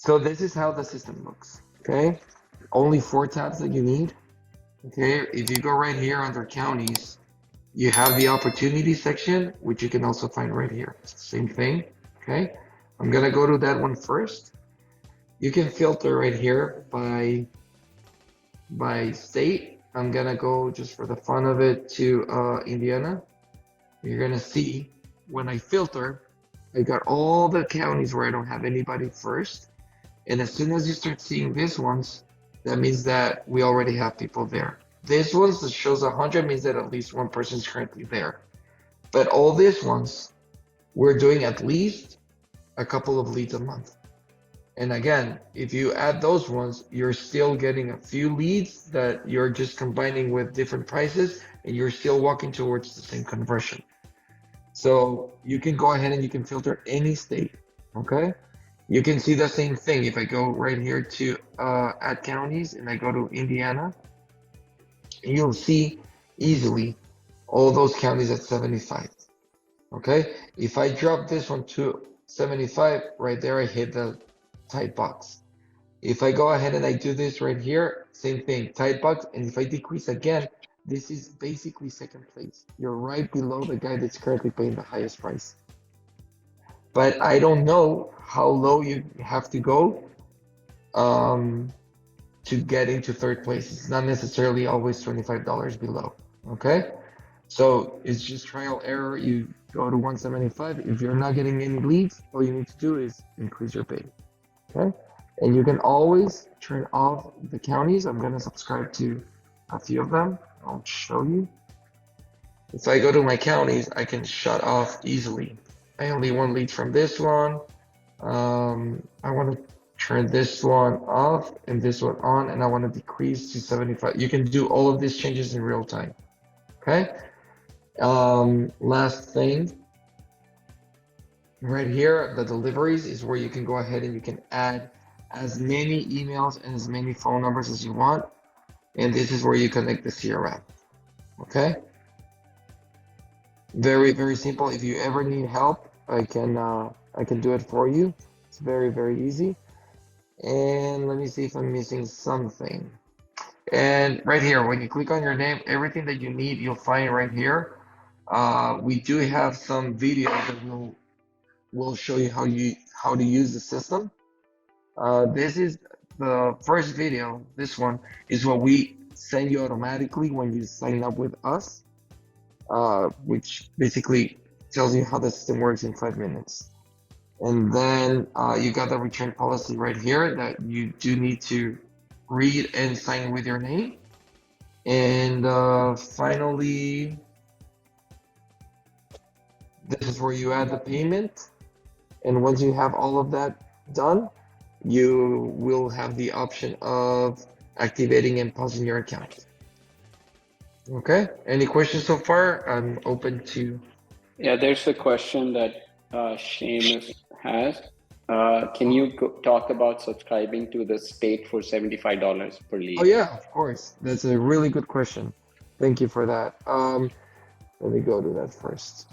So this is how the system looks. Okay. Only 4 tabs that you need. Okay. If you go right here under counties, you have the opportunity section, which you can also find right here. It's the same thing. Okay. I'm gonna go to that one first. You can filter right here by state. I'm gonna go just for the fun of it to Indiana. You're gonna see when I filter, I got all the counties where I don't have anybody first. And as soon as you start seeing these ones, that means that we already have people there. This ones that shows 100 means that at least one person is currently there. But all these ones, we're doing at least a couple of leads a month. And again, if you add those ones, you're still getting a few leads that you're just combining with different prices and you're still walking towards the same conversion. So you can go ahead and you can filter any state, okay? You can see the same thing. If I go right here to add counties and I go to Indiana, you'll see easily all those counties at 75, okay? If I drop this one to 75, right there, I hit the tight box. If I go ahead and I do this right here, same thing, tight box. And if I decrease again, this is basically second place. You're right below the guy that's currently paying the highest price. But I don't know how low you have to go to get into third place. It's not necessarily always $25 below, okay? So it's just trial error. You go to 175. If you're not getting any leads, all you need to do is increase your pay, okay? And you can always turn off the counties. I'm gonna subscribe to a few of them. I'll show you. If I go to my counties, I can shut off easily. I only want leads from this one. I want to turn this one off and this one on, and I want to decrease to 75. You can do all of these changes in real time. Okay. Last thing, right here, the deliveries is where you can go ahead and you can add as many emails and as many phone numbers as you want. And this is where you connect the CRM. Okay. Very, very simple. If you ever need help, I can do it for you. It's very, very easy. And let me see if I'm missing something. And right here, when you click on your name, everything that you need, you'll find right here. We do have some videos that will show you how to use the system. This is the first video. This one is what we send you automatically when you sign up with us, which basically tells you how the system works in 5 minutes. And then you got the return policy right here that you do need to read and sign with your name. And finally, this is where you add the payment. And once you have all of that done, you will have the option of activating and pausing your account. Okay, any questions so far? I'm open to. Yeah, there's a question that Seamus has. Can you talk about subscribing to the state for $75 per lead? Oh yeah, of course. That's a really good question. Thank you for that. Let me go to that first.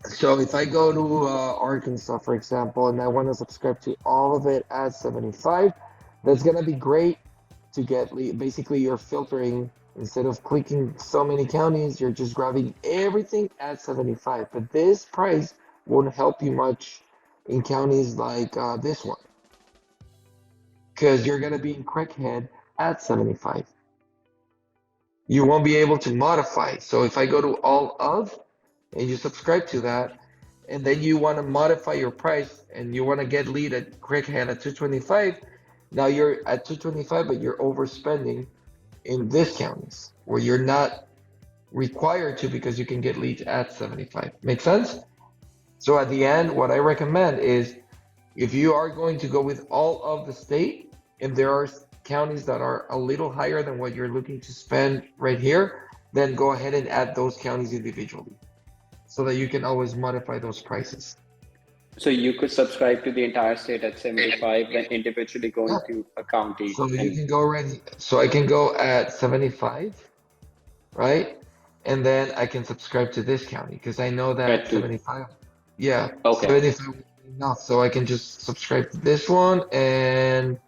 So if I go to Arkansas, for example, and I want to subscribe to all of it at 75, that's gonna be great to get basically you're filtering. Instead of clicking so many counties, you're just grabbing everything at 75. But this price won't help you much in counties like this one, because you're gonna be in Craighead at 75. You won't be able to modify. So if I go to all of, and you subscribe to that, and then you want to modify your price and you want to get lead at Craighead at 225, now you're at 225, but you're overspending in these counties where you're not required to, because you can get leads at 75. Make sense? So at the end, what I recommend is if you are going to go with all of the state, and there are counties that are a little higher than what you're looking to spend right here, then go ahead and add those counties individually so that you can always modify those prices. So you could subscribe to the entire state at 75, then individually go into a county. So you can go so I can go at 75, right? And then I can subscribe to this county because I know that 75. Yeah. Okay. 75 enough. So I can just subscribe to this one and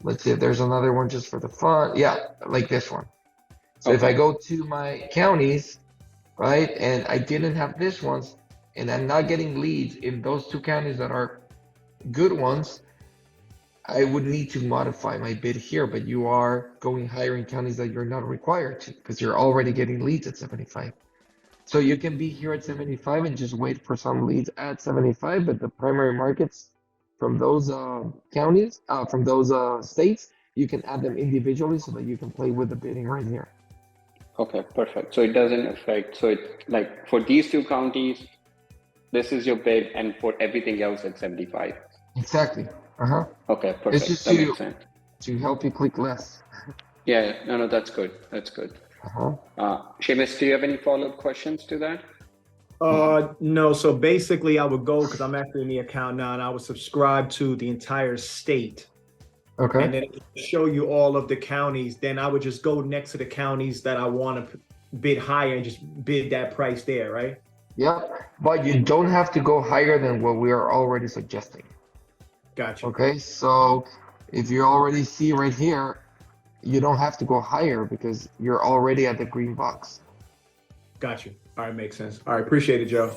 let's see if there's another one just for the fun. Yeah, like this one. So if I Okay. go to my counties, right, and I didn't have this ones, and I'm not getting leads in those two counties that are good ones, I would need to modify my bid here, but you are going higher in counties that you're not required to because you're already getting leads at 75. So you can be here at 75 and just wait for some leads at 75, but the primary markets from those counties, from those states, you can add them individually so that you can play with the bidding right here. Okay, perfect. So it doesn't affect, so it like for these two counties, this is your bid, and for everything else, it's 75. Exactly. Uh-huh. Okay, It's perfect. just That makes sense. to help you click less. Yeah, no, that's good. That's good. Uh-huh. Seamus, do you have any follow-up questions to that? No. So basically, I would go because I'm actually in the account now, and I would subscribe to the entire state, Okay. and then it would show you all of the counties. Then I would just go next to the counties that I want to bid higher and just bid that price there, right? Yep. But you don't have to go higher than what we are already suggesting. Gotcha. Okay. So if you already see right here, you don't have to go higher because you're already at the green box. Gotcha. All right, makes sense. All right, appreciate it, Joe.